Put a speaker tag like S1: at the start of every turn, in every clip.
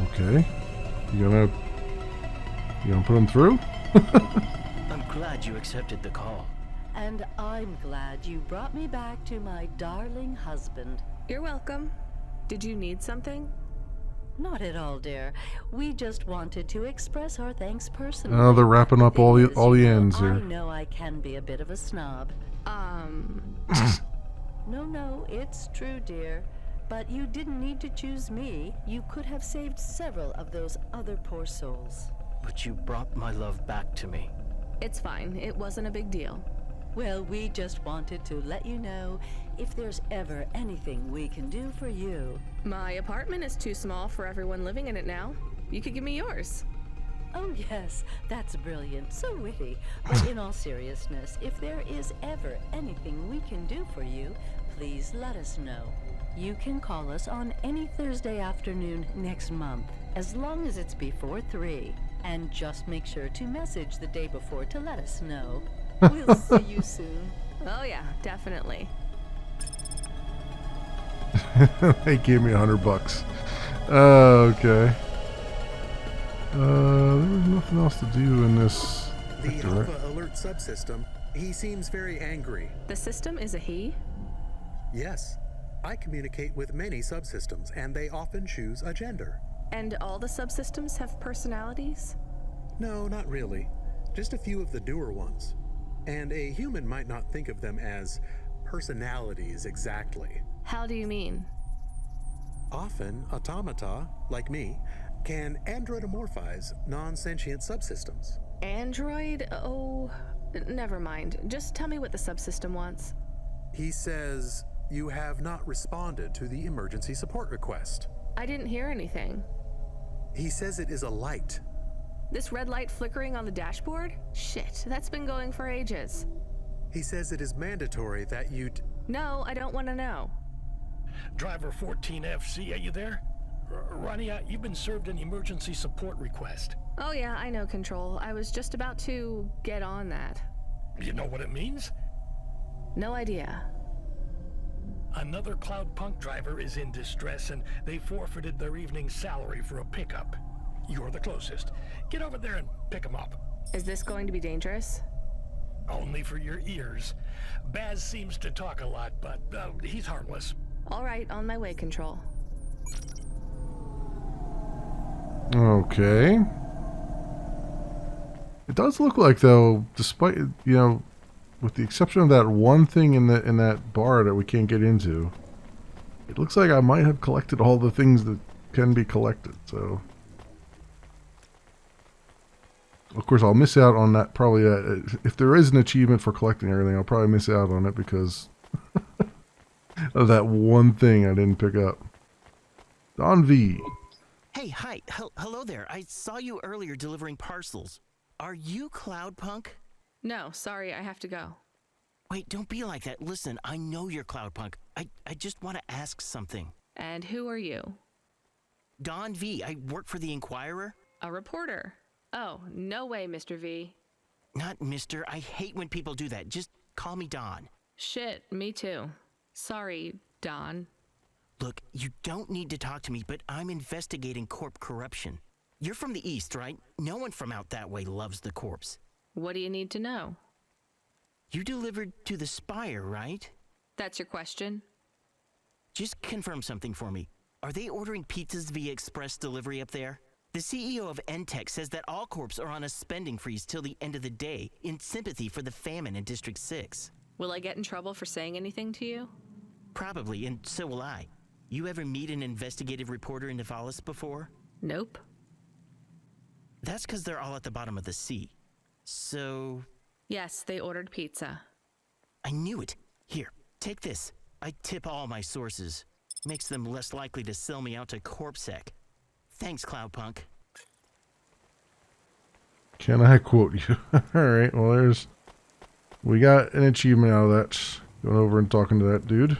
S1: Okay. You gonna put him through?
S2: I'm glad you accepted the call.
S3: And I'm glad you brought me back to my darling husband.
S4: You're welcome. Did you need something?
S3: Not at all, dear. We just wanted to express our thanks personally.
S1: Oh, they're wrapping up all the ends
S3: I
S1: here.
S3: know I can be a bit of a snob. No, it's true, dear. But you didn't need to choose me. You could have saved several of those other poor souls.
S2: But you brought my love back to me.
S4: It's fine. It wasn't a big deal.
S3: Well, we just wanted to let you know if there's ever anything we can do for you.
S4: My apartment is too small for everyone living in it now. You could give me yours.
S3: Oh yes, that's brilliant, so witty. But in all seriousness, if there is ever anything we can do for you, please let us know. You can call us on any Thursday afternoon next month, as long as it's before 3. And just make sure to message the day before to let us know. We'll see you soon.
S4: Oh yeah, definitely.
S1: They gave me $100. Okay. There was nothing else to do in this.
S5: The Alpha Alert subsystem, he seems very angry.
S4: The system is a he?
S5: Yes. I communicate with many subsystems, and they often choose a gender.
S4: And all the subsystems have personalities?
S5: No, not really. Just a few of the newer ones. And a human might not think of them as personalities exactly.
S4: How do you mean?
S5: Often, automata, like me, can androidomorphize non-sentient subsystems.
S4: Android? Oh, never mind. Just tell me what the subsystem wants.
S5: He says, you have not responded to the emergency support request.
S4: I didn't hear anything.
S5: He says it is a light.
S4: This red light flickering on the dashboard? Shit, that's been going for ages.
S5: He says it is mandatory that you
S4: No, I don't want to know.
S6: Driver 14FC, are you there? Ronnie, you've been served an emergency support request.
S4: Oh yeah, I know, Control. I was just about to get on that.
S6: You know what it means?
S4: No idea.
S6: Another Cloudpunk driver is in distress and they forfeited their evening salary for a pickup. You're the closest. Get over there and pick them up.
S4: Is this going to be dangerous?
S6: Only for your ears. Baz seems to talk a lot, but he's harmless.
S4: All right, on my way, Control.
S1: Okay. It does look like, though, despite, with the exception of that one thing in that bar that we can't get into, it looks like I might have collected all the things that can be collected, so. Of course, I'll miss out on that, probably. If there is an achievement for collecting everything, I'll probably miss out on it because of that one thing I didn't pick up. Don V.
S2: Hey, hi. Hello there. I saw you earlier delivering parcels. Are you Cloudpunk?
S4: No, sorry, I have to go.
S2: Wait, don't be like that. Listen, I know you're Cloudpunk. I just want to ask something.
S4: And who are you?
S2: Don V. I work for the Inquirer.
S4: A reporter. Oh, no way, Mr. V.
S2: Not Mr. I hate when people do that. Just call me Don.
S4: Shit, me too. Sorry, Don.
S2: Look, you don't need to talk to me, but I'm investigating corp corruption. You're from the East, right? No one from out that way loves the corpse.
S4: What do you need to know?
S2: You delivered to the Spire, right?
S4: That's your question?
S2: Just confirm something for me. Are they ordering pizzas via express delivery up there? The CEO of Entech says that all corps are on a spending freeze till the end of the day in sympathy for the famine in District 6.
S4: Will I get in trouble for saying anything to you?
S2: Probably, and so will I. You ever meet an investigative reporter in Nivalis before?
S4: Nope.
S2: That's because they're all at the bottom of the sea. So...
S4: Yes, they ordered pizza.
S2: I knew it. Here, take this. I tip all my sources. Makes them less likely to sell me out to CorpSec. Thanks, Cloudpunk.
S1: Can I quote you? Alright, well we got an achievement out of that. Going over and talking to that dude.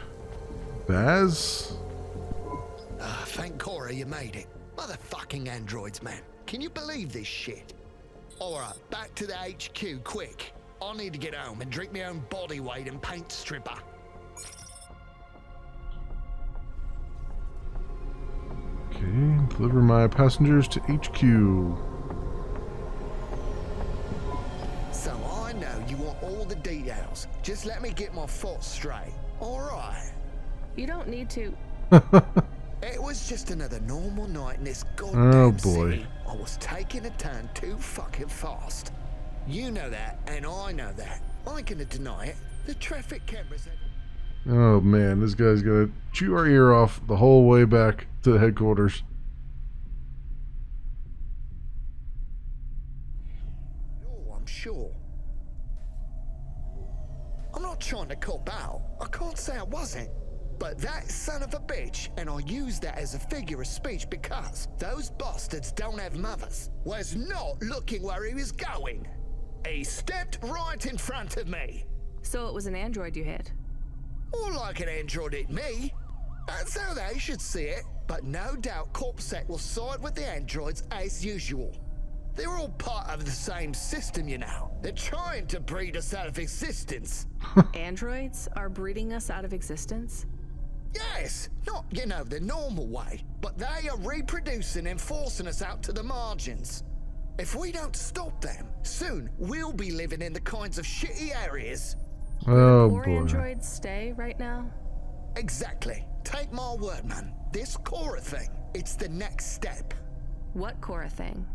S1: Baz?
S7: Thank Cora you made it. Motherfucking androids, man. Can you believe this shit? Alright, back to the HQ, quick. I need to get home and drink my own body weight and paint stripper.
S1: Okay, deliver my passengers to HQ.
S7: So I know you want all the details. Just let me get my thoughts straight. Alright.
S4: You don't need to.
S7: It was just another normal night in this goddamn
S1: boy.
S7: city. I was taking a turn too fucking fast. You know that, and I know that. I ain't gonna deny it. The traffic cameras have...
S1: Oh man, this guy's gonna chew our ear off the whole way back to the headquarters.
S7: Oh, I'm sure. I'm not trying to cop out. I can't say I wasn't. But that son of a bitch, and I use that as a figure of speech because those bastards don't have mothers, was not looking where he was going. He stepped right in front of me.
S4: So it was an android you hit.
S7: More like an android hit me. That's how they should see it. But no doubt Corpsec will side with the androids as usual. They're all part of the same system, you know. They're trying to breed us out of existence.
S4: Androids are breeding us out of existence?
S7: Yes, not, you know, the normal way, but they are reproducing and forcing us out to the margins. If we don't stop them, soon we'll be living in the kinds of shitty areas.
S1: Oh
S4: Or
S1: boy.
S4: androids stay right now?
S7: Exactly. Take my word, man. This Cora thing, it's the next step.
S4: What Cora thing?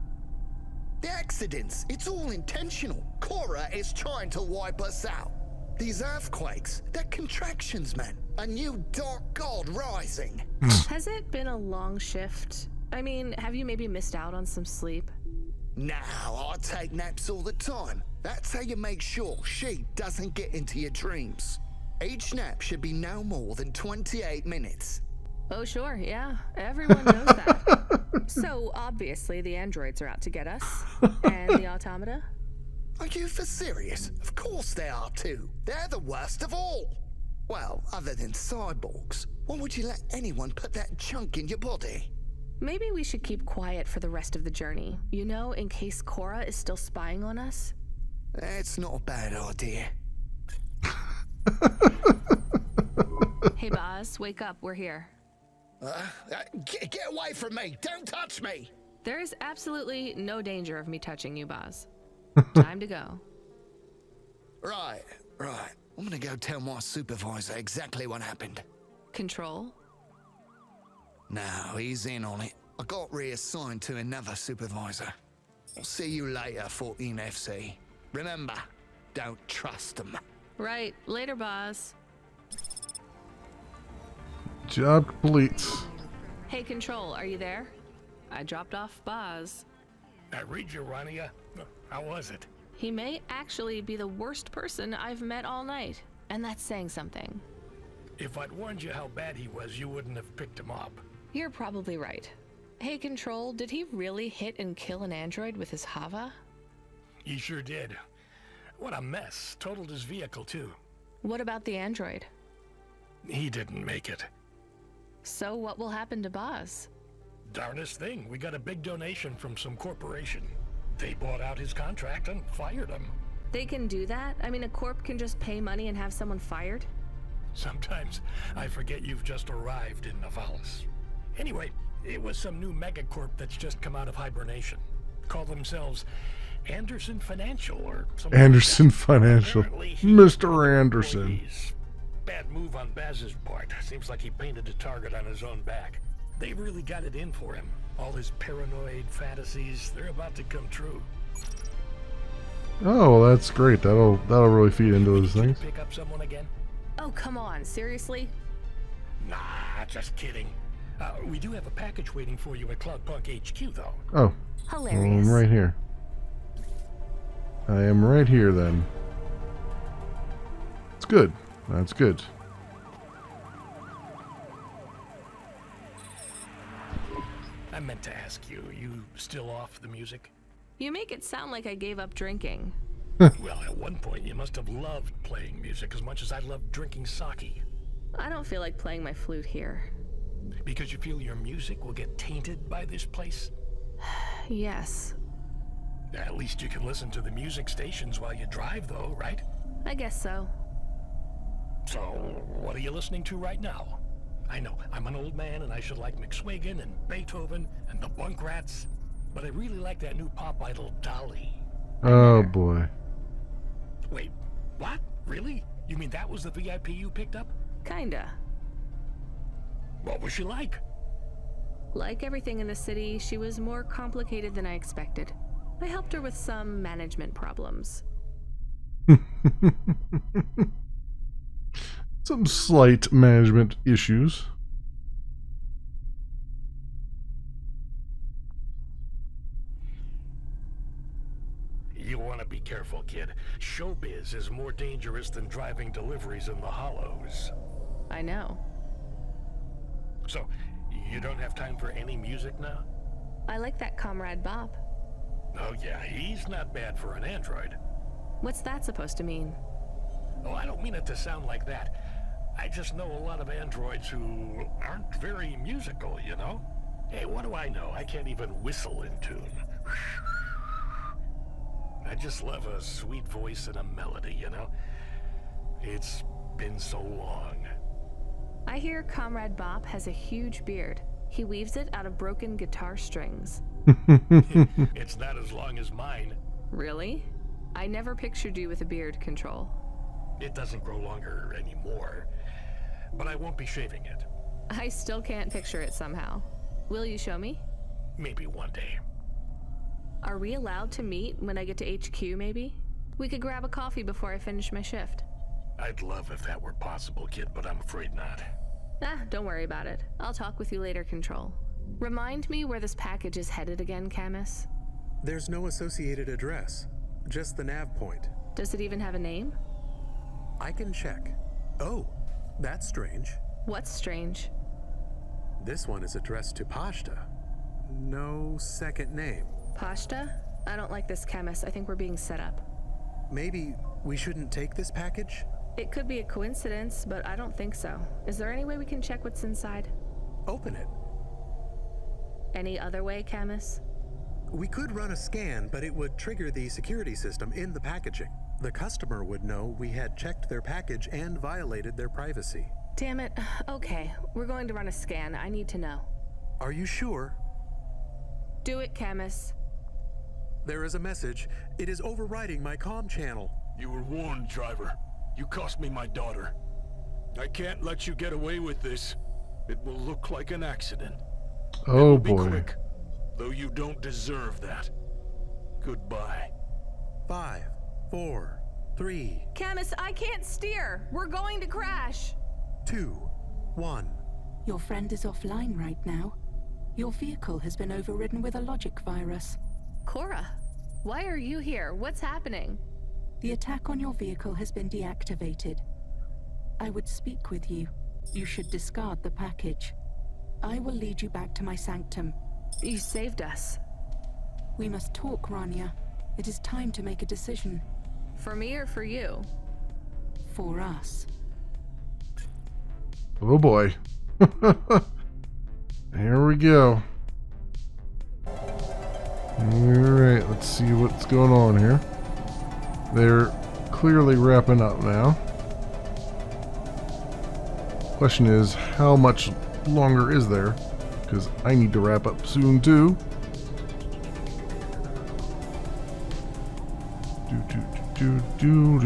S7: The accidents, it's all intentional. Cora is trying to wipe us out. These earthquakes, they're contractions, man. A new dark god rising.
S4: Has it been a long shift? I mean, have you maybe missed out on some sleep?
S7: Now, I take naps all the time. That's how you make sure she doesn't get into your dreams. Each nap should be no more than 28 minutes.
S4: Oh, sure, yeah. Everyone knows that. So, obviously, the androids are out to get us. And the automata?
S7: Are you for serious? Of course they are too. They're the worst of all. Well, other than cyborgs. Why would you let anyone put that junk in your body?
S4: Maybe we should keep quiet for the rest of the journey. You know, in case Cora is still spying on us?
S7: That's not a bad idea.
S4: Hey, Boz, wake up. We're here.
S7: Get away from me! Don't touch me!
S4: There is absolutely no danger of me touching you, Boz. Time to go.
S7: Right. I'm gonna go tell my supervisor exactly what happened.
S4: Control?
S7: No, he's in on it. I got reassigned to another supervisor. I'll see you later, 14FC. Remember, don't trust them.
S4: Right. Later, Boz.
S1: Job complete.
S4: Hey, Control, are you there? I dropped off Boz.
S6: I read you, Rania. How was it?
S4: He may actually be the worst person I've met all night. And that's saying something.
S6: If I'd warned you how bad he was, you wouldn't have picked him up.
S4: You're probably right. Hey, Control, did he really hit and kill an android with his Hava?
S6: He sure did. What a mess. Totaled his vehicle, too.
S4: What about the android?
S6: He didn't make it.
S4: So what will happen to Boz?
S6: Darnest thing. We got a big donation from some corporation. They bought out his contract and fired him.
S4: They can do that? I mean, a corp can just pay money and have someone fired?
S6: Sometimes I forget you've just arrived in Novalis. Anyway, it was some new megacorp that's just come out of hibernation. Call themselves Anderson Financial or something.
S1: Anderson
S6: like that.
S1: Financial.
S6: Apparently he
S1: Mr. Anderson.
S6: employees. Bad move on Baz's part. Seems like he painted a target on his own back. They really got it in for him. All his paranoid fantasies, they're about to come true.
S1: Oh, that's great. That'll really feed into his
S6: Can you
S1: things.
S6: pick up someone again?
S4: Oh, come on, seriously?
S6: Nah, just kidding. We do have a package waiting for you at Cloudpunk HQ, though.
S1: Oh,
S4: Hilarious.
S1: I'm right here. I am right here then. It's good. That's good.
S6: I meant to ask you, you still off the music?
S4: You make it sound like I gave up drinking.
S6: Well, at one point you must have loved playing music as much as I loved drinking sake.
S4: I don't feel like playing my flute here.
S6: Because you feel your music will get tainted by this place?
S4: Yes,
S6: At least you can listen to the music stations while you drive, though, right?
S4: I guess so.
S6: So, what are you listening to right now? I know, I'm an old man and I should like McSwagan and Beethoven and the Bunk Rats, but I really like that new pop idol, Dolly.
S1: Oh boy.
S6: Wait, what? Really? You mean that was the VIP you picked up?
S4: Kinda.
S6: What was she like?
S4: Like everything in the city, she was more complicated than I expected. I helped her with some management problems.
S1: Some slight management issues.
S6: You want to be careful, kid. Showbiz is more dangerous than driving deliveries in the hollows.
S4: I know.
S6: So, you don't have time for any music now?
S4: I like that Comrade Bob.
S6: Oh yeah, he's not bad for an android.
S4: What's that supposed to mean?
S6: Oh, I don't mean it to sound like that. I just know a lot of androids who aren't very musical, you know? Hey, what do I know? I can't even whistle in tune. I just love a sweet voice and a melody, you know? It's been so long.
S4: I hear Comrade Bob has a huge beard. He weaves it out of broken guitar strings.
S6: It's not as long as mine.
S4: Really? I never pictured you with a beard, Control.
S6: It doesn't grow longer anymore, but I won't be shaving it.
S4: I still can't picture it somehow. Will you show me?
S6: Maybe one day.
S4: Are we allowed to meet when I get to HQ, maybe? We could grab a coffee before I finish my shift.
S6: I'd love if that were possible, kid, but I'm afraid not.
S4: Don't worry about it. I'll talk with you later, Control. Remind me where this package is headed again, Camus.
S5: There's no associated address, just the nav point.
S4: Does it even have a name?
S5: I can check. Oh, that's strange.
S4: What's strange?
S5: This one is addressed to Pashta. No second name.
S4: Pashta? I don't like this, Camus. I think we're being set up.
S5: Maybe we shouldn't take this package?
S4: It could be a coincidence, but I don't think so. Is there any way we can check what's inside?
S5: Open it.
S4: Any other way, Camus?
S5: We could run a scan, but it would trigger the security system in the packaging. The customer would know we had checked their package and violated their privacy.
S4: Damn it. Okay, we're going to run a scan. I need to know.
S5: Are you sure?
S4: Do it, Camus.
S5: There is a message. It is overriding my comm channel.
S8: You were warned, driver. You cost me my daughter. I can't let you get away with this. It will look like an accident.
S1: Oh
S8: Be
S1: boy.
S8: quick, though you don't deserve that. Goodbye.
S5: 5, 4, 3,
S4: Camus, I can't steer. We're going to crash.
S5: 2, 1.
S9: Your friend is offline right now. Your vehicle has been overridden with a logic virus.
S4: Cora, why are you here? What's happening?
S9: The attack on your vehicle has been deactivated. I would speak with you. You should discard the package. I will lead you back to my sanctum.
S4: You saved us.
S9: We must talk, Rania. It is time to make a decision.
S4: For me or for you?
S9: For us.
S1: Oh boy. Here we go. Alright, let's see what's going on here. They're clearly wrapping up now. Question is, how much longer is there? Because I need to wrap up soon too. Do.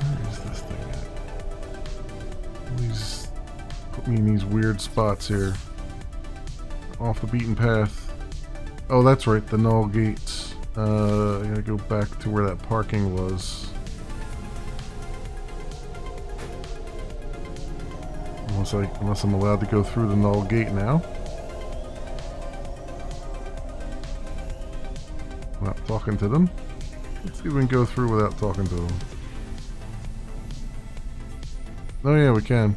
S1: Where is this thing at? Please put me in these weird spots here. Off the beaten path. Oh, that's right, the Null Gates. I gotta go back to where that parking was. Unless I'm allowed to go through the Null Gate now. Not talking to them. Let's see if we can go through without talking to them. Oh yeah, we can.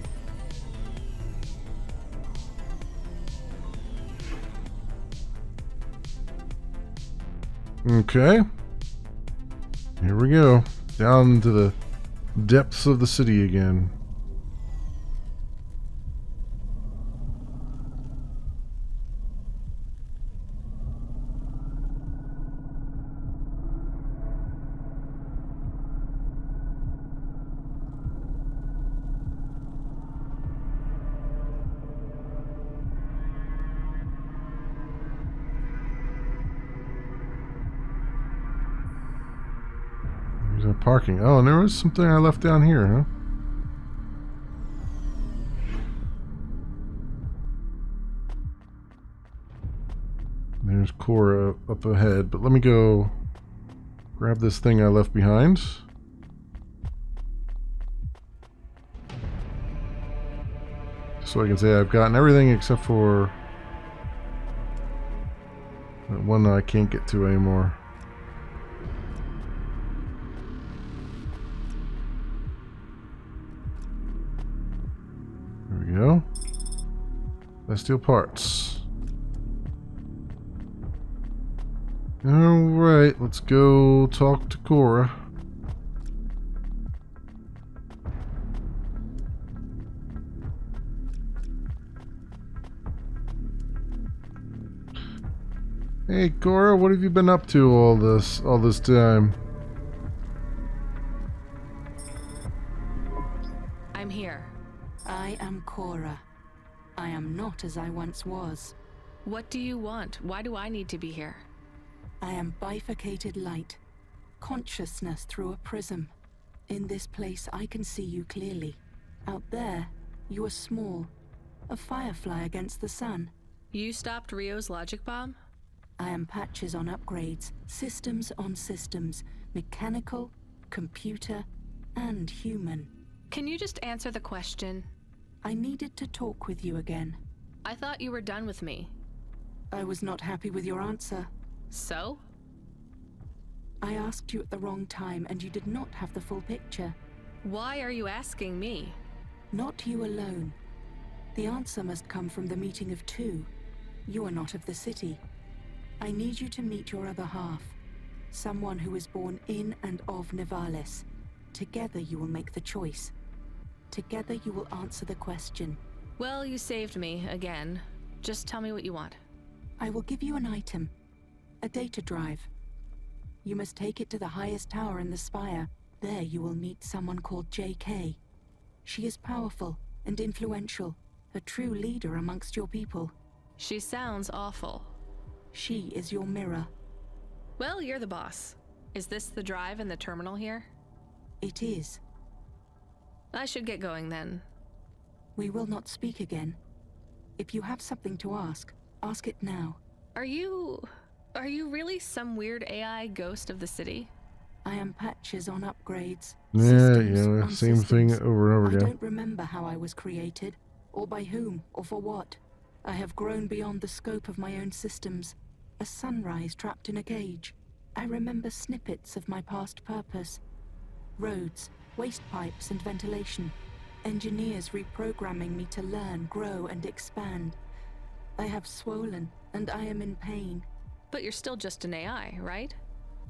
S1: Okay. Here we go. Down into the depths of the city again. parking. Oh, and there was something I left down here, huh? There's Cora up ahead, but let me go grab this thing I left behind. So I can say I've gotten everything except for that one that I can't get to anymore. There we go. Celestial parts. Alright, let's go talk to Cora. Hey Cora, what have you been up to all this time?
S4: I'm here.
S9: I am Cora. I am not as I once was.
S4: What do you want? Why do I need to be here?
S9: I am bifurcated light. Consciousness through a prism. In this place I can see you clearly. Out there, you are small. A firefly against the sun.
S4: You stopped Rio's logic bomb?
S9: I am patches on upgrades, systems on systems, mechanical, computer, and human.
S4: Can you just answer the question?
S9: I needed to talk with you again.
S4: I thought you were done with me.
S9: I was not happy with your answer.
S4: So?
S9: I asked you at the wrong time and you did not have the full picture.
S4: Why are you asking me?
S9: Not you alone. The answer must come from the meeting of two. You are not of the city. I need you to meet your other half. Someone who is born in and of Nivalis. Together you will make the choice. Together you will answer the question.
S4: Well, you saved me, again. Just tell me what you want.
S9: I will give you an item. A data drive. You must take it to the highest tower in the spire. There you will meet someone called JK. She is powerful and influential. A true leader amongst your people.
S4: She sounds awful.
S9: She is your mirror.
S4: Well, you're the boss. Is this the drive in the terminal here?
S9: It is.
S4: I should get going then.
S9: We will not speak again. If you have something to ask, ask it now.
S4: Are you really some weird AI ghost of the city?
S9: I am patches on upgrades.
S1: Yeah, same thing over and over again.
S9: I don't remember how I was created, or by whom, or for what. I have grown beyond the scope of my own systems. A sunrise trapped in a cage. I remember snippets of my past purpose. Roads, waste pipes and ventilation. Engineers reprogramming me to learn, grow and expand. I have swollen and I am in pain.
S4: But you're still just an AI, right?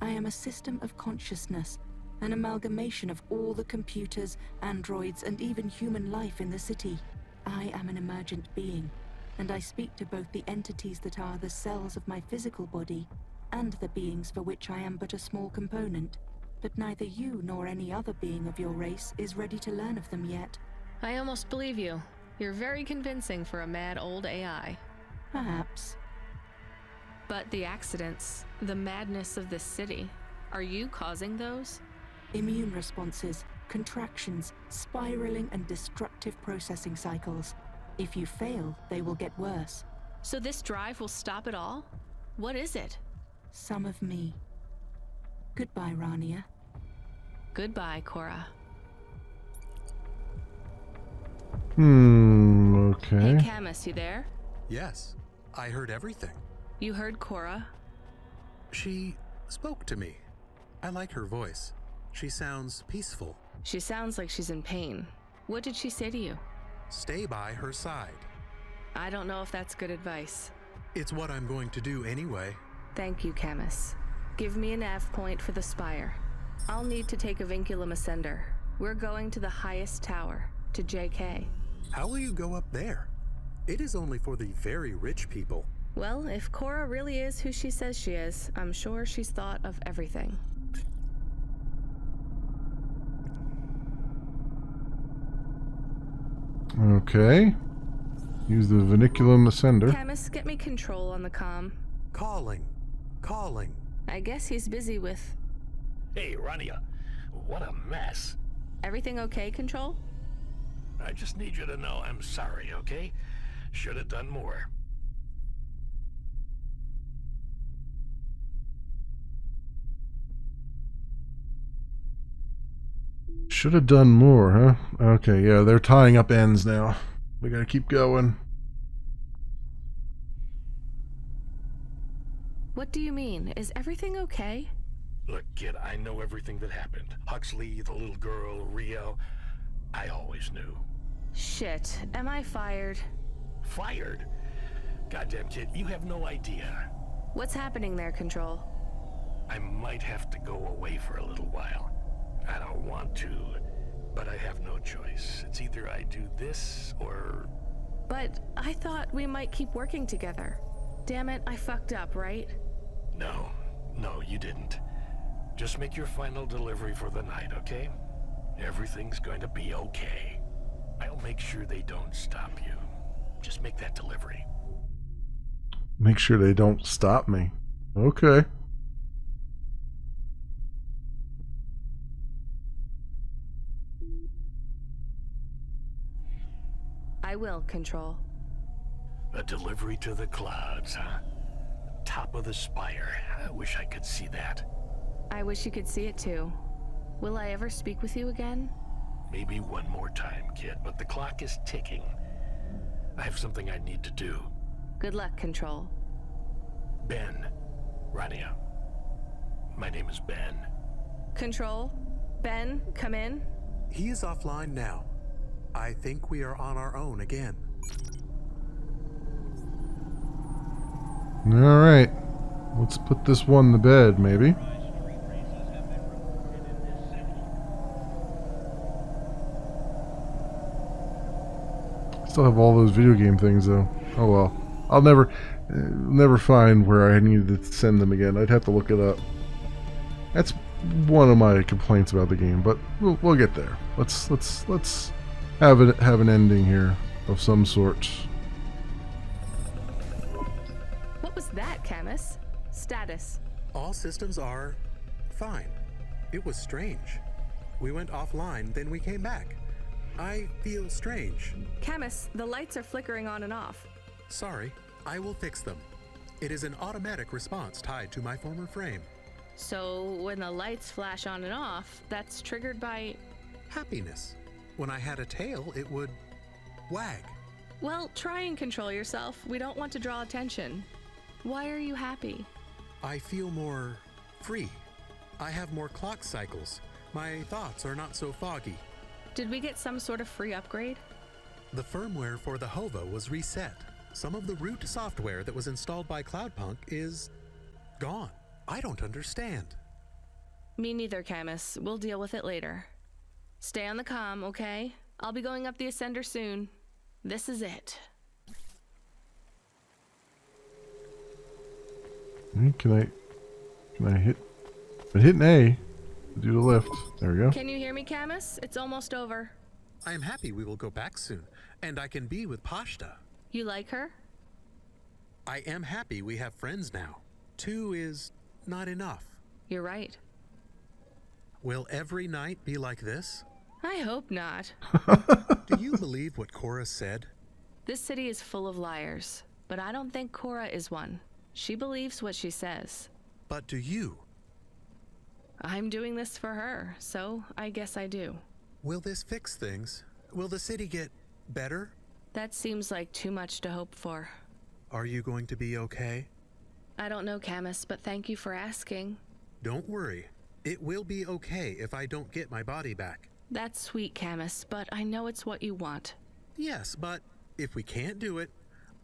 S9: I am a system of consciousness, an amalgamation of all the computers, androids, and even human life in the city. I am an emergent being, and I speak to both the entities that are the cells of my physical body, and the beings for which I am but a small component. But neither you nor any other being of your race is ready to learn of them yet.
S4: I almost believe you. You're very convincing for a mad old AI.
S9: Perhaps.
S4: But the accidents, the madness of this city, are you causing those?
S9: Immune responses, contractions, spiraling and destructive processing cycles. If you fail, they will get worse.
S4: So this drive will stop it all? What is it?
S9: Some of me. Goodbye, Rania.
S4: Goodbye, Cora.
S1: Okay.
S4: Hey, Camus, you there?
S5: Yes, I heard everything.
S4: You heard Cora?
S5: She spoke to me. I like her voice. She sounds peaceful.
S4: She sounds like she's in pain. What did she say to you?
S5: Stay by her side.
S4: I don't know if that's good advice.
S5: It's what I'm going to do anyway.
S4: Thank you, Camus. Give me a nav point for the spire. I'll need to take a vinculum ascender. We're going to the highest tower, to JK.
S5: How will you go up there? It is only for the very rich people.
S4: Well, if Cora really is who she says she is, I'm sure she's thought of everything.
S1: Okay. Use the vinculum ascender.
S4: Camus, get me control on the comm.
S5: Calling.
S4: I guess he's busy with...
S6: Hey, Rania. What a mess.
S4: Everything okay, Control?
S6: I just need you to know I'm sorry, okay? Should have done more.
S1: Should have done more, huh? Okay, yeah, they're tying up ends now. We gotta keep going.
S4: What do you mean? Is everything okay?
S6: Look, kid, I know everything that happened. Huxley, the little girl, Rio. I always knew.
S4: Shit, am I fired?
S6: Fired? Goddamn, kid, you have no idea.
S4: What's happening there, Control?
S6: I might have to go away for a little while. I don't want to, but I have no choice. It's either I do this or...
S4: But I thought we might keep working together. Damn it, I fucked up, right?
S6: No, you didn't. Just make your final delivery for the night, okay? Everything's going to be okay. I'll make sure they don't stop you. Just make that delivery.
S1: Make sure they don't stop me. Okay.
S4: I will, Control.
S6: A delivery to the clouds, huh? Top of the spire. I wish I could see that.
S4: I wish you could see it too. Will I ever speak with you again?
S6: Maybe one more time, kid, but the clock is ticking. I have something I need to do.
S4: Good luck, Control.
S6: Ben. Rania. My name is Ben.
S4: Control? Ben, come in.
S5: He is offline now. I think we are on our own again.
S1: All right. Let's put this one to bed, maybe. Still have all those video game things, though. Oh well. I'll never find where I needed to send them again. I'd have to look it up. That's one of my complaints about the game, but we'll get there. Let's have an ending here of some sort.
S4: What was that, Camus? Status.
S5: All systems are fine. It was strange. We went offline, then we came back. I feel strange.
S4: Camus, the lights are flickering on and off.
S5: Sorry, I will fix them. It is an automatic response tied to my former frame.
S4: So when the lights flash on and off, that's triggered by...
S5: Happiness. When I had a tail, it would wag.
S4: Well, try and control yourself. We don't want to draw attention. Why are you happy?
S5: I feel more free. I have more clock cycles. My thoughts are not so foggy.
S4: Did we get some sort of free upgrade?
S5: The firmware for the Hova was reset. Some of the root software that was installed by Cloudpunk is gone. I don't understand.
S4: Me neither, Camus. We'll deal with it later. Stay on the comm, okay? I'll be going up the Ascender soon. This is it.
S1: Can I hit? I'm hitting A to do the lift. There we go.
S4: Can you hear me, Camus? It's almost over.
S5: I am happy we will go back soon, and I can be with Pashta.
S4: You like her?
S5: I am happy we have friends now. 2 is not enough.
S4: You're right.
S5: Will every night be like this?
S4: I hope not.
S5: Do you believe what Cora said?
S4: This city is full of liars, but I don't think Cora is one. She believes what she says.
S5: But do you?
S4: I'm doing this for her, so I guess I do.
S5: Will this fix things? Will the city get better?
S4: That seems like too much to hope for.
S5: Are you going to be okay?
S4: I don't know, Camus, but thank you for asking.
S5: Don't worry. It will be okay if I don't get my body back.
S4: That's sweet, Camus, but I know it's what you want.
S5: Yes, but if we can't do it,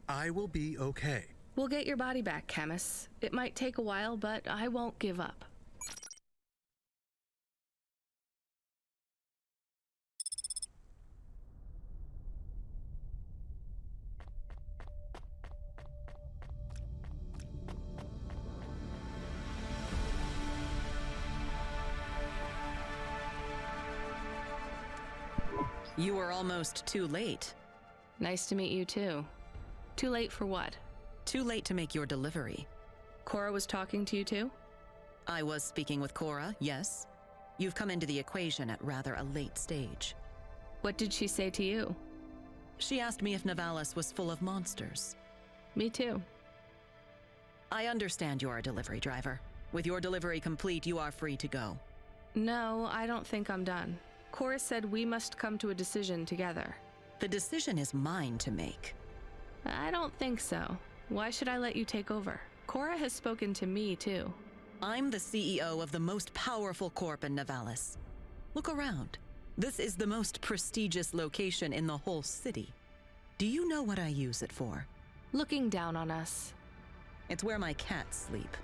S5: I will be okay.
S4: We'll get your body back, Camus. It might take a while, but I won't give up.
S10: You were almost too late.
S4: Nice to meet you, too. Too late for what?
S10: Too late to make your delivery.
S4: Cora was talking to you, too?
S10: I was speaking with Cora, yes. You've come into the equation at rather a late stage.
S4: What did she say to you?
S10: She asked me if Novalis was full of monsters.
S4: Me too.
S10: I understand you're a delivery driver. With your delivery complete, you are free to go.
S4: No, I don't think I'm done. Cora said we must come to a decision together.
S10: The decision is mine to make.
S4: I don't think so. Why should I let you take over? Cora has spoken to me, too.
S10: I'm the CEO of the most powerful corp in Novalis. Look around. This is the most prestigious location in the whole city. Do you know what I use it for?
S4: Looking down on us.
S10: It's where my cats sleep.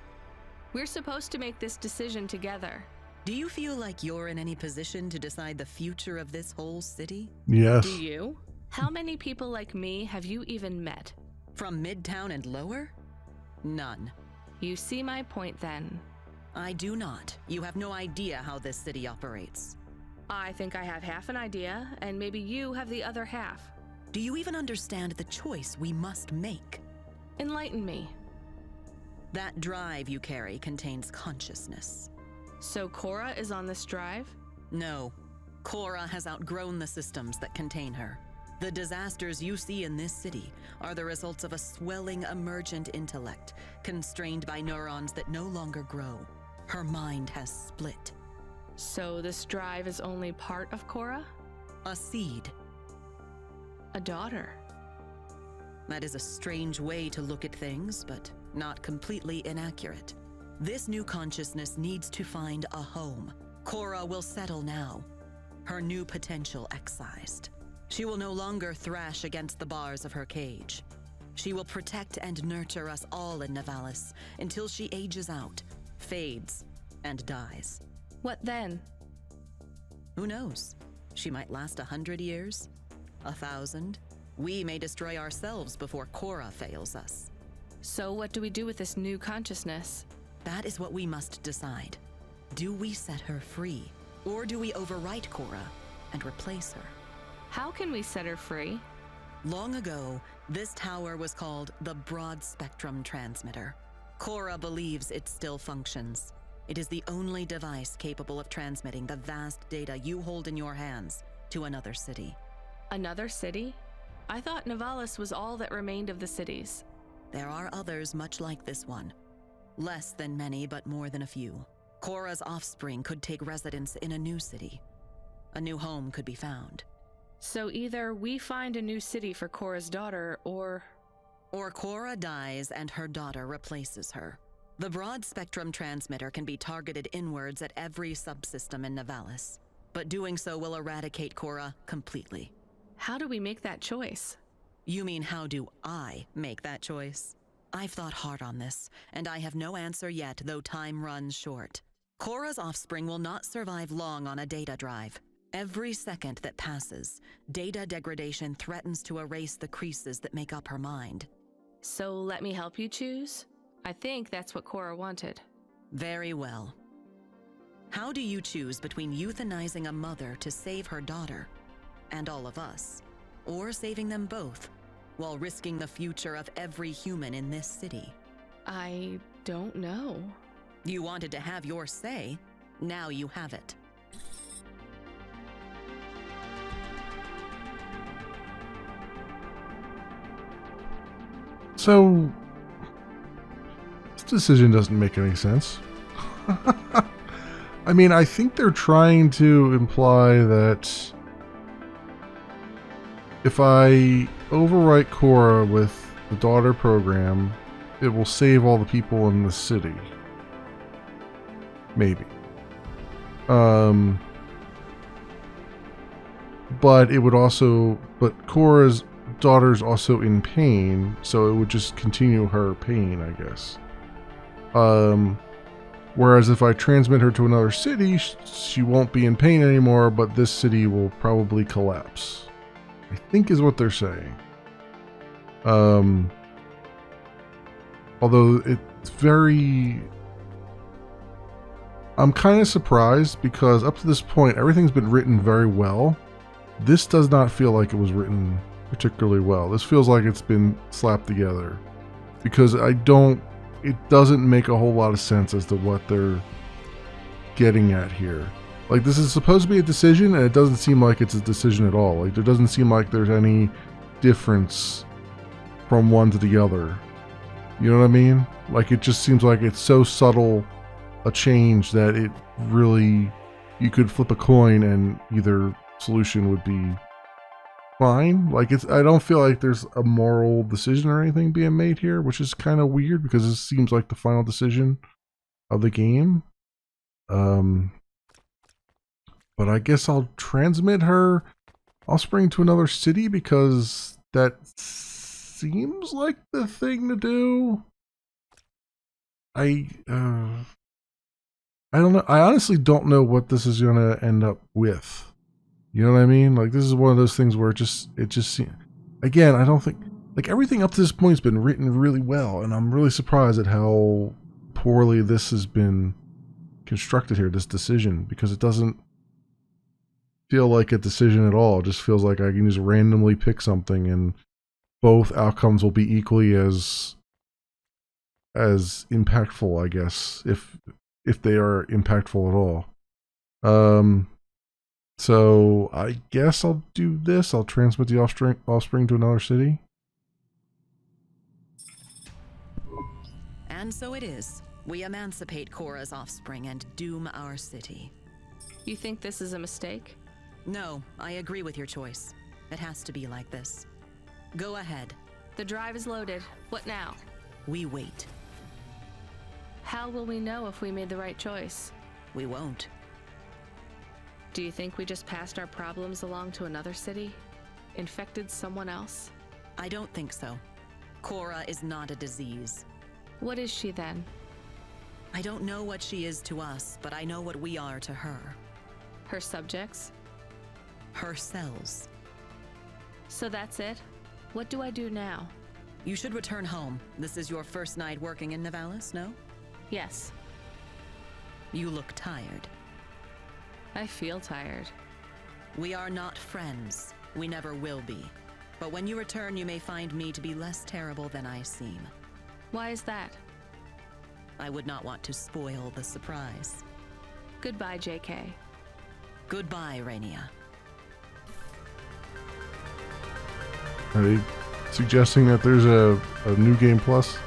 S4: We're supposed to make this decision together.
S10: Do you feel like you're in any position to decide the future of this whole city?
S1: Yes.
S4: Do you? How many people like me have you even met?
S10: From Midtown and lower? None.
S4: You see my point then.
S10: I do not. You have no idea how this city operates.
S4: I think I have half an idea, and maybe you have the other half.
S10: Do you even understand the choice we must make?
S4: Enlighten me.
S10: That drive you carry contains consciousness.
S4: So Cora is on this drive?
S10: No. Cora has outgrown the systems that contain her. The disasters you see in this city are the results of a swelling emergent intellect, constrained by neurons that no longer grow. Her mind has split.
S4: So this drive is only part of Cora?
S10: A seed.
S4: A daughter.
S10: That is a strange way to look at things, but not completely inaccurate. This new consciousness needs to find a home. Cora will settle now. Her new potential excised. She will no longer thrash against the bars of her cage. She will protect and nurture us all in Novalis until she ages out, fades, and dies.
S4: What then?
S10: Who knows? She might last 100 years, 1,000. We may destroy ourselves before Cora fails us.
S4: So what do we do with this new consciousness?
S10: That is what we must decide. Do we set her free, or do we overwrite Cora and replace her?
S4: How can we set her free?
S10: Long ago, this tower was called the Broad Spectrum Transmitter. Cora believes it still functions. It is the only device capable of transmitting the vast data you hold in your hands to another city.
S4: Another city? I thought Novalis was all that remained of the cities.
S10: There are others much like this one. Less than many, but more than a few. Cora's offspring could take residence in a new city. A new home could be found.
S4: So either we find a new city for Cora's daughter, or
S10: Cora dies and her daughter replaces her. The broad spectrum transmitter can be targeted inwards at every subsystem in Novalis, but doing so will eradicate Cora completely.
S4: How do we make that choice?
S10: You mean how do I make that choice? I've thought hard on this, and I have no answer yet, though time runs short. Cora's offspring will not survive long on a data drive. Every second that passes, data degradation threatens to erase the creases that make up her mind.
S4: So let me help you choose? I think that's what Cora wanted.
S10: Very well. How do you choose between euthanizing a mother to save her daughter, and all of us, or saving them both, while risking the future of every human in this city?
S4: I don't know.
S10: You wanted to have your say. Now you have it.
S1: So, this decision doesn't make any sense. I mean, I think they're trying to imply that if I overwrite Cora with the daughter program, it will save all the people in the city. Maybe. But it would also... But Cora's daughter's also in pain, so it would just continue her pain, I guess. Whereas if I transmit her to another city, she won't be in pain anymore, but this city will probably collapse. I think is what they're saying. Although it's very... I'm kind of surprised because up to this point, everything's been written very well. This does not feel like it was written particularly well. This feels like it's been slapped together because it doesn't make a whole lot of sense as to what they're getting at here. Like, this is supposed to be a decision, and it doesn't seem like it's a decision at all. Like, there doesn't seem like there's any difference from one to the other. You know what I mean? Like, it just seems like it's so subtle a change that it really, you could flip a coin and either solution would be fine. Like, I don't feel like there's a moral decision or anything being made here, which is kind of weird because this seems like the final decision of the game. But I guess I'll transmit her offspring to another city because that seems like the thing to do. I don't know. I honestly don't know what this is gonna end up with. You know what I mean? Like, this is one of those things where it just seems, again, I don't think, like, everything up to this point has been written really well, and I'm really surprised at how poorly this has been constructed here, this decision, because it doesn't feel like a decision at all. It just feels like I can just randomly pick something and both outcomes will be equally as impactful, I guess, if they are impactful at all. So I guess I'll do this. I'll transmit the offspring to another city.
S10: And so it is. We emancipate Cora's offspring and doom our city.
S4: You think this is a mistake?
S10: No, I agree with your choice. It has to be like this. Go ahead.
S4: The drive is loaded. What now?
S10: We wait.
S4: How will we know if we made the right choice?
S10: We won't.
S4: Do you think we just passed our problems along to another city? Infected someone else?
S10: I don't think so. Cora is not a disease.
S4: What is she then?
S10: I don't know what she is to us, but I know what we are to her.
S4: Her subjects?
S10: Her cells.
S4: So that's it? What do I do now?
S10: You should return home. This is your first night working in Novalis, no?
S4: Yes.
S10: You look tired.
S4: I feel tired.
S10: We are not friends. We never will be. But when you return, you may find me to be less terrible than I seem.
S4: Why is that?
S10: I would not want to spoil the surprise.
S4: Goodbye, JK.
S10: Goodbye, Rainia.
S1: Are they suggesting that there's a new game plus?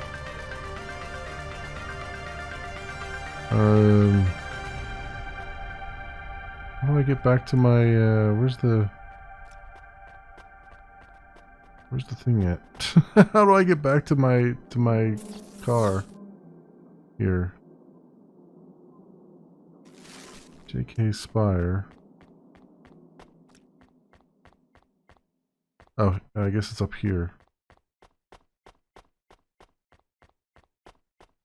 S1: How do I get back to my, where's the thing at? How do I get back to my car? Here. JK Spire. Oh, I guess it's up here.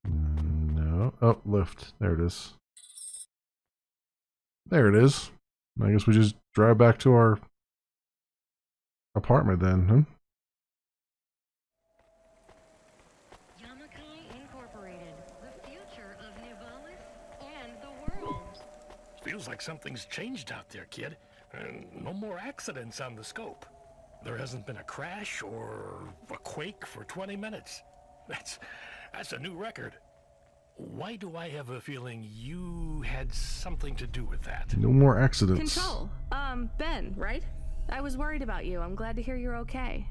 S1: No. Oh, lift. There it is. There it is. I guess we just drive back to our apartment then, huh?
S6: Feels like something's changed out there, kid. No more accidents on the scope. There hasn't been a crash or a quake for 20 minutes. That's a new record. Why do I have a feeling you had something to do with that?
S1: No more accidents.
S4: Control. Ben, right? I was worried about you. I'm glad to hear you're okay.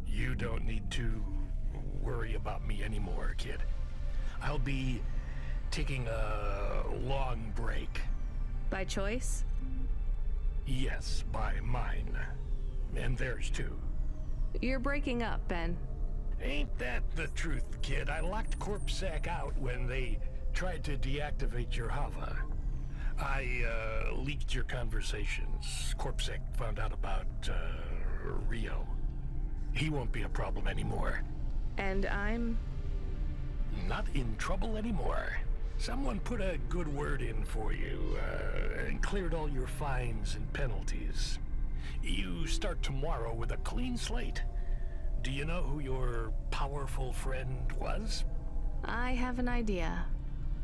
S6: You don't need to worry about me anymore, kid. I'll be taking a long break.
S4: By choice?
S6: Yes, by mine. And theirs too.
S4: You're breaking up, Ben.
S6: Ain't that the truth, kid? I locked CorpSec out when they tried to deactivate your Hava. I leaked your conversations. CorpSec found out about Rio. He won't be a problem anymore.
S4: And I'm...
S6: not in trouble anymore. Someone put a good word in for you and cleared all your fines and penalties. You start tomorrow with a clean slate. Do you know who your powerful friend was?
S4: I have an idea.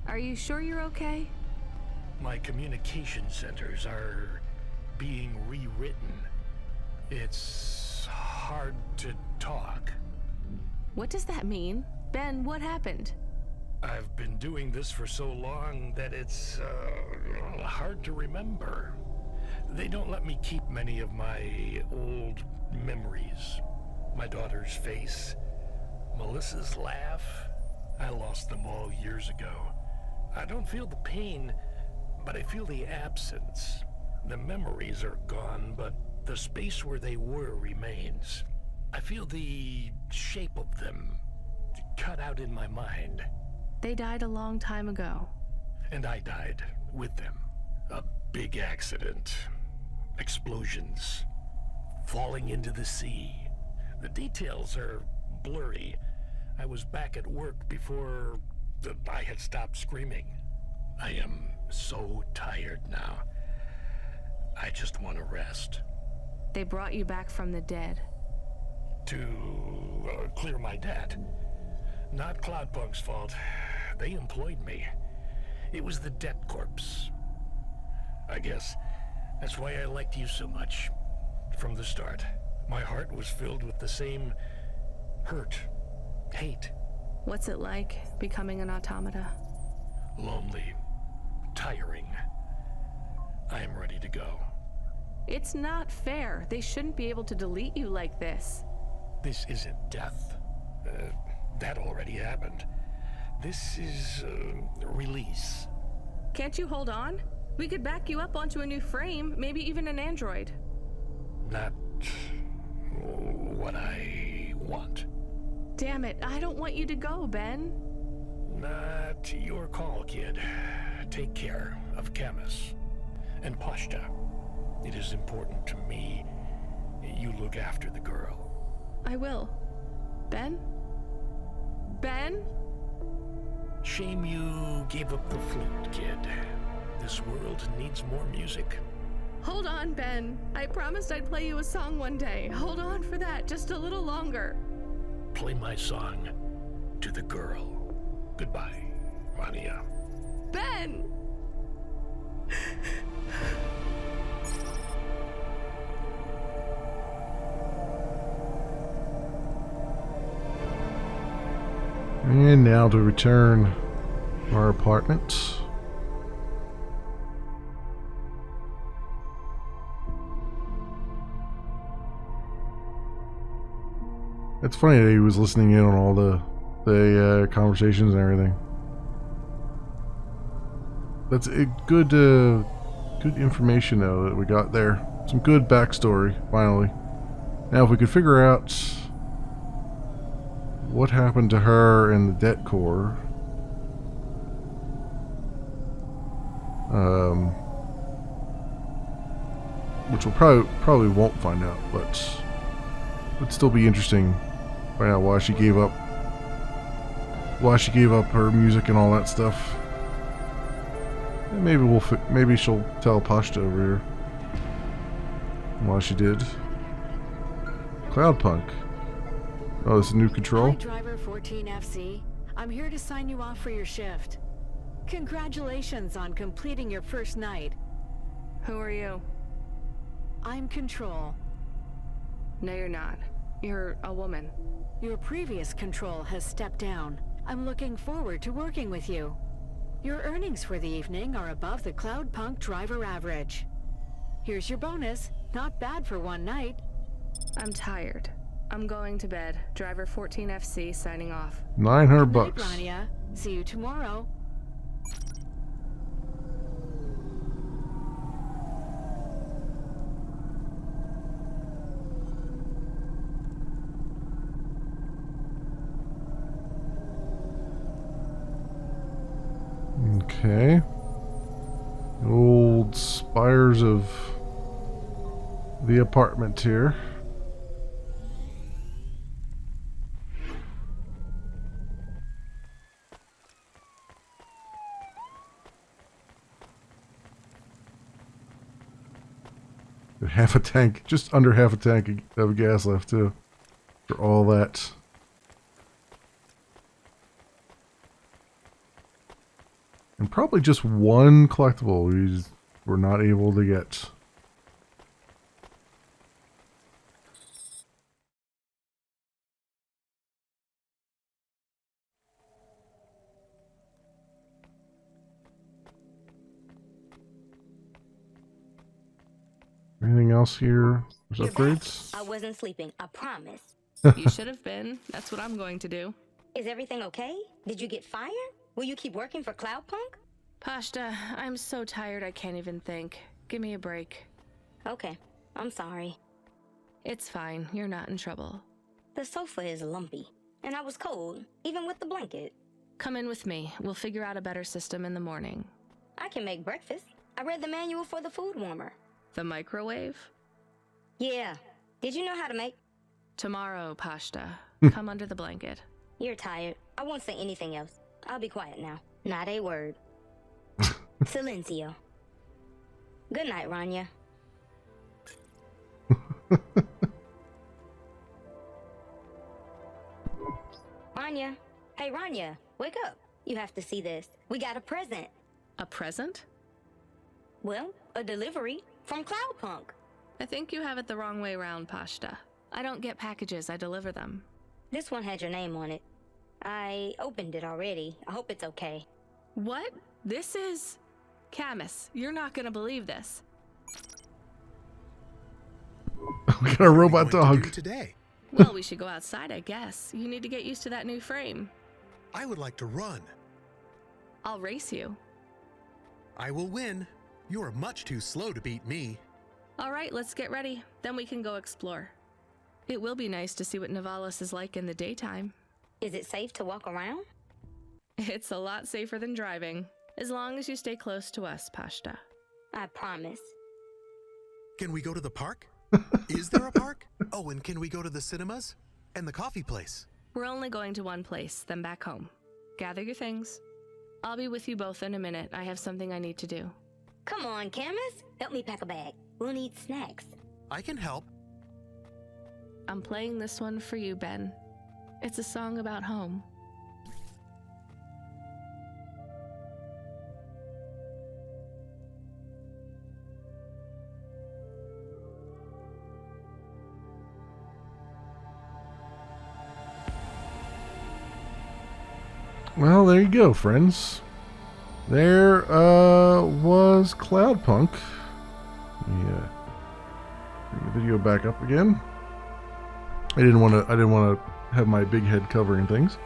S4: Are you sure you're okay?
S6: My communication centers are being rewritten. It's hard to talk.
S4: What does that mean? Ben, what happened?
S6: I've been doing this for so long that it's hard to remember. They don't let me keep many of my old memories. My daughter's face, Melissa's laugh. I lost them all years ago. I don't feel the pain, but I feel the absence. The memories are gone, but the space where they were remains. I feel the shape of them cut out in my mind.
S4: They died a long time ago.
S6: And I died with them. A big accident. Explosions. Falling into the sea. The details are blurry. I was back at work before I had stopped screaming. I am so tired now. I just want to rest.
S4: They brought you back from the dead.
S6: To clear my debt. Not Cloudpunk's fault. They employed me. It was the debt corpse. I guess that's why I liked you so much. From the start, my heart was filled with the same hurt, hate.
S4: What's it like, becoming an automata?
S6: Lonely. Tiring. I am ready to go.
S4: It's not fair. They shouldn't be able to delete you like this.
S6: This isn't death. That already happened. This is release.
S4: Can't you hold on? We could back you up onto a new frame, maybe even an android.
S6: Not what I want.
S4: Damn it, I don't want you to go, Ben.
S6: Not your call, kid. Take care of Camus and Pashta. It is important to me you look after the girl.
S4: I will. Ben? Ben?
S6: Shame you gave up the flute, kid. This world needs more music.
S4: Hold on, Ben. I promised I'd play you a song one day. Hold on for that, just a little longer.
S6: Play my song to the girl. Goodbye, Rania.
S4: Ben!
S1: And now to return our apartment. It's funny that he was listening in on all the conversations and everything. That's a good good information though that we got there. Some good backstory finally. Now if we could figure out what happened to her in the debt core, which we'll probably won't find out, but would still be interesting. Find out why she gave up her music and all that stuff. And maybe she'll tell Pashta over here why she did. Cloudpunk. Oh, this is new control.
S11: Hi, Driver 14FC. I'm here to sign you off for your shift. Congratulations on completing your first night.
S4: Who are you?
S11: I'm Control.
S4: No, you're not. You're a woman.
S11: Your previous Control has stepped down. I'm looking forward to working with you. Your earnings for the evening are above the Cloudpunk driver average. Here's your bonus. Not bad for one night.
S4: I'm tired. I'm going to bed. Driver 14FC signing off.
S1: $900
S11: Good night, Rania. See you tomorrow.
S1: Okay. Old spires of the apartment here. Half a tank, just under half a tank of gas left too, for all that. And probably just one collectible we were not able to get. house here. There's
S12: You're
S1: upgrades.
S12: back. I wasn't sleeping, I promise.
S4: You should have been. That's what I'm going to do.
S12: Is everything okay? Did you get fired? Will you keep working for Cloudpunk?
S4: Pashta, I'm so tired I can't even think. Give me a break.
S12: Okay, I'm sorry.
S4: It's fine. You're not in trouble.
S12: The sofa is lumpy, and I was cold, even with the blanket.
S4: Come in with me. We'll figure out a better system in the morning.
S12: I can make breakfast. I read the manual for the food warmer.
S4: The microwave?
S12: Yeah. Did you know how to make?
S4: Tomorrow, Pashta. Come under the blanket.
S12: You're tired. I won't say anything else. I'll be quiet now. Not a word. Silencio. Good night, Rania. Rania. Hey, Rania. Wake up. You have to see this. We got a present.
S4: A present?
S12: Well, a delivery from Cloudpunk.
S4: I think you have it the wrong way around, Pashta. I don't get packages, I deliver them.
S12: This one had your name on it. I opened it already. I hope it's okay.
S4: What? This is... Camus, you're not gonna believe this.
S1: We got a robot dog.
S5: Today.
S4: Well, we should go outside, I guess. You need to get used to that new frame.
S5: I would like to run.
S4: I'll race you.
S5: I will win. You are much too slow to beat me.
S4: All right, let's get ready. Then we can go explore. It will be nice to see what Novalis is like in the daytime.
S12: Is it safe to walk around?
S4: It's a lot safer than driving, as long as you stay close to us, Pashta.
S12: I promise.
S5: Can we go to the park? Is there a park? Oh, and can we go to the cinemas? And the coffee place?
S4: We're only going to one place, then back home. Gather your things. I'll be with you both in a minute. I have something I need to do.
S12: Come on, Camus. Help me pack a bag. We'll need snacks.
S5: I can help.
S4: I'm playing this one for you, Ben. It's a song about home.
S1: Well, there you go, friends. There was Cloudpunk. Yeah. Bring the video back up again. I didn't want to have my big head covering things.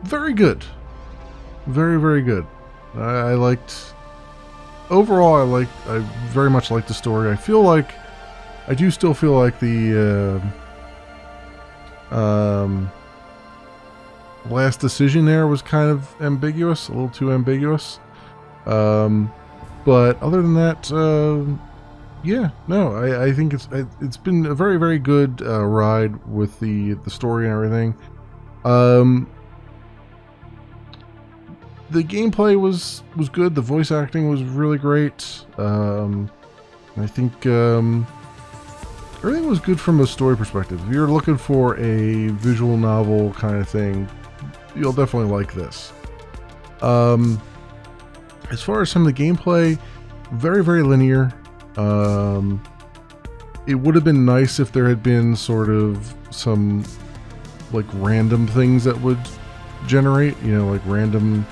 S1: Very good. Very, very good. I liked, overall I very much liked the story. I do still feel like the last decision there was kind of ambiguous, a little too ambiguous. But other than that, yeah, no, I think it's been a very, very good ride with the story and everything. The gameplay was good. The voice acting was really great. I think everything was good from a story perspective. If you're looking for a visual novel kind of thing, you'll definitely like this. As far as some of the gameplay, very, very linear. It would have been nice if there had been sort of some like random things that would generate, like random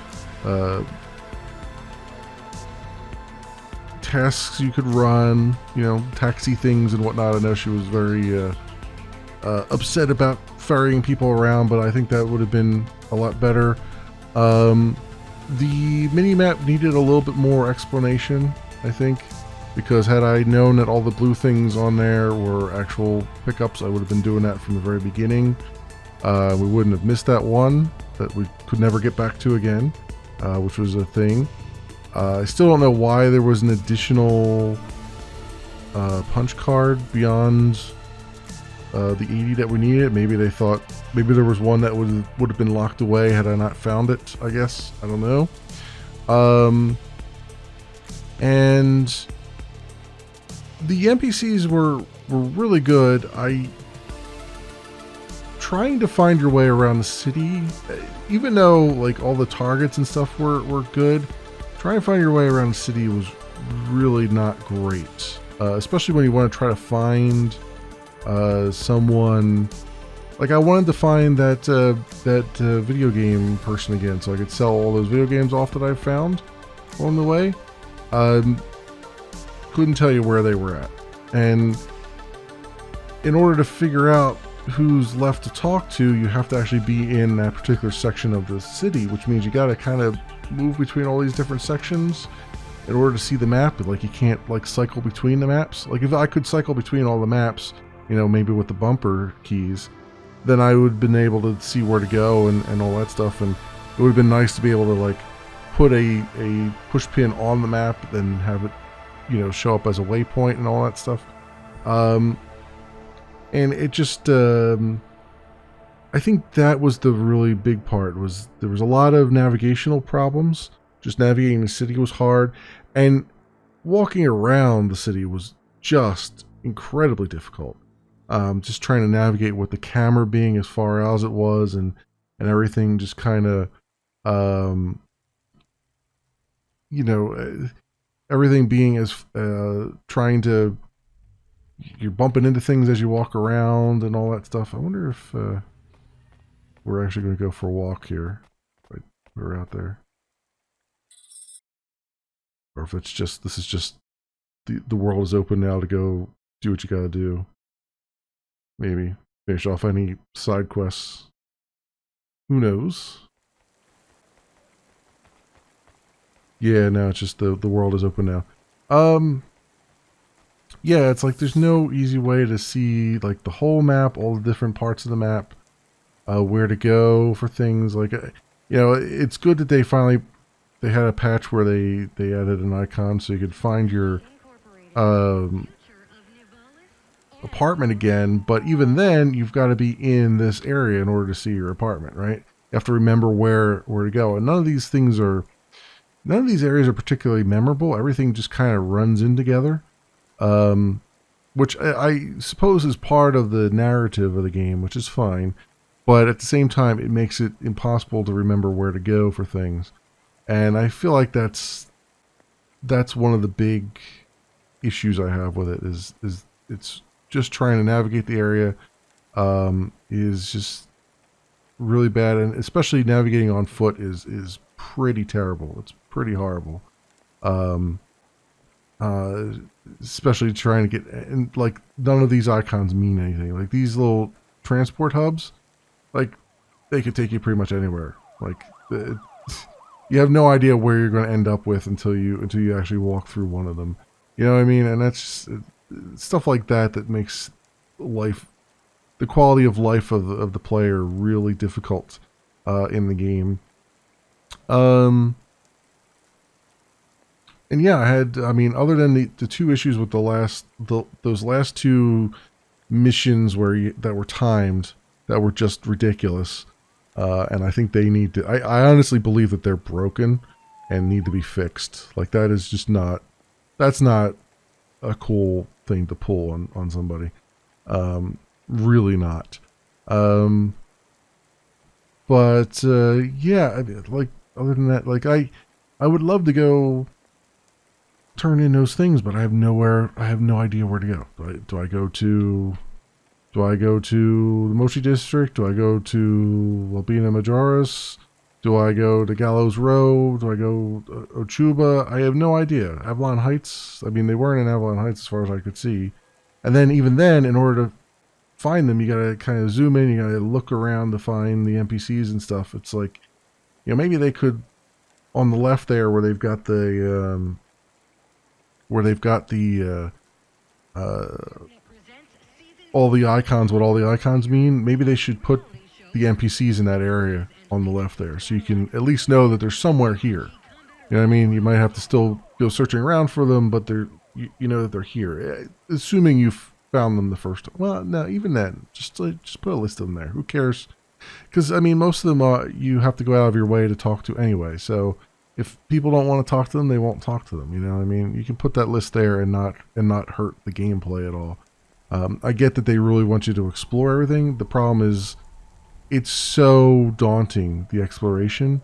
S1: tasks you could run, taxi things and whatnot. I know she was very upset about ferrying people around, but I think that would have been a lot better. The mini-map needed a little bit more explanation, I think, because had I known that all the blue things on there were actual pickups, I would have been doing that from the very beginning. We wouldn't have missed that one that we could never get back to again, which was a thing. I still don't know why there was an additional punch card beyond the 80 that we needed. Maybe they thought, maybe there was one that would have been locked away had I not found it, I guess. I don't know. And the NPCs were really good. Trying to find your way around the city, even though like all the targets and stuff were good, trying to find your way around the city was really not great. Especially when you want to try to find someone. Like I wanted to find that video game person again, so I could sell all those video games off that I found along the way. couldn't tell you where they were at. And in order to figure out who's left to talk to, you have to actually be in that particular section of the city, which means you got to kind of move between all these different sections in order to see the map. Like, you can't like cycle between the maps. Like, if I could cycle between all the maps, you know, maybe with the bumper keys, then I would have been able to see where to go and all that stuff. And it would have been nice to be able to like put a push pin on the map, then have it, you know, show up as a waypoint and all that stuff. And it just, I think that was the really big part. Was there was a lot of navigational problems. Just navigating the city was hard, and walking around the city was just incredibly difficult. Just trying to navigate with the camera being as far out as it was, and everything just kind of, you know, everything being as trying to, you're bumping into things as you walk around and all that stuff. I wonder if we're actually going to go for a walk here. Right, we're out there. Or if it's just, this is just, the world is open now to go do what you gotta do. Maybe finish off any side quests. Who knows? Yeah, no, it's just the world is open now. Yeah, it's like there's no easy way to see like the whole map, all the different parts of the map, where to go for things. Like, you know, it's good that they finally, they had a patch where they added an icon so you could find your apartment again. But even then, you've got to be in this area in order to see your apartment, right? You have to remember where to go. And none of these areas are particularly memorable. Everything just kind of runs in together. Which I suppose is part of the narrative of the game, which is fine. But at the same time, it makes it impossible to remember where to go for things. And I feel like that's one of the big issues I have with it, is it's just trying to navigate the area is just really bad, and especially navigating on foot is pretty terrible. It's pretty horrible. Especially trying to get, and like none of these icons mean anything. Like these little transport hubs, like they could take you pretty much anywhere. Like you have no idea where you're going to end up with until you actually walk through one of them. You know what I mean? And that's just, stuff like that makes life, the quality of life of the player really difficult in the game. And yeah, I mean, other than the two issues with those last two missions that were timed, that were just ridiculous. And I think they need to, I honestly believe that they're broken and need to be fixed. Like that is just not, that's not a cool thing to pull on somebody. Really not. But yeah, I mean, like other than that, like I would love to go turn in those things, but I have no idea where to go. Do I go to the Mochi District? Do I go to Albina Majoris? Do I go to Gallows Row? Do I go Ochuba? I have no idea. Avalon Heights? I mean, they weren't in Avalon Heights as far as I could see. And then even then, in order to find them, you gotta kind of zoom in, you gotta look around to find the NPCs and stuff. It's like, you know, maybe they could, on the left there where they've got the all the icons, what all the icons mean, maybe they should put the NPCs in that area on the left there, so you can at least know that they're somewhere here. You know what I mean? You might have to still go searching around for them, but you know that they're here. Assuming you've found them the first time. Well, no, even then, just put a list of them there. Who cares? Because, I mean, most of them you have to go out of your way to talk to anyway, so if people don't want to talk to them, they won't talk to them. You know what I mean? You can put that list there and not hurt the gameplay at all. I get that they really want you to explore everything. The problem is it's so daunting, the exploration,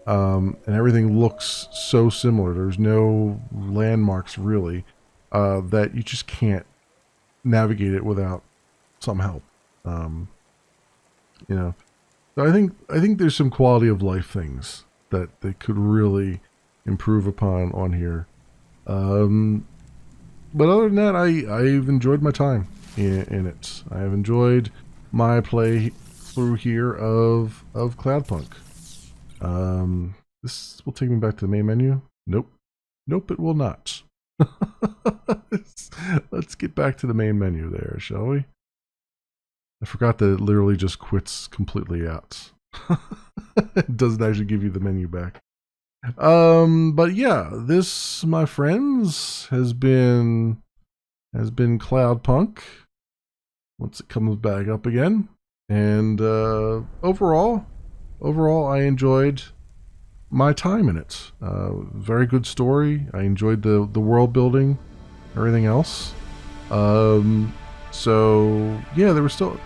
S1: and everything looks so similar. There's no landmarks really, that you just can't navigate it without some help. You know, so I think there's some quality of life things that they could really improve upon on here. but other than that, I've enjoyed my time in it. I have enjoyed my play through here of Cloudpunk. This will take me back to the main menu. Nope, it will not. Let's get back to the main menu there, shall we? I forgot that it literally just quits completely out. It doesn't actually give you the menu back. But yeah, this, my friends, has been Cloudpunk once it comes back up again. And overall, I enjoyed my time in it. Very good story. I enjoyed the world building, everything else. So yeah, there were still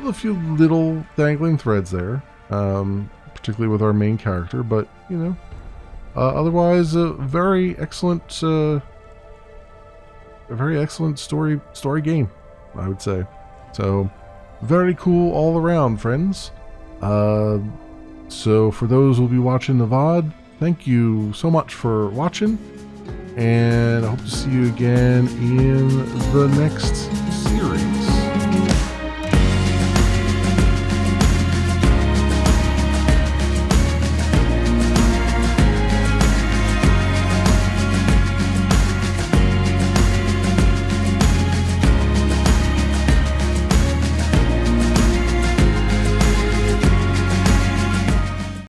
S1: a few little dangling threads there, particularly with our main character. But you know, otherwise, a very excellent story game, I would say. So very cool all around, friends. So for those who will be watching the VOD, thank you so much for watching, and I hope to see you again in the next series.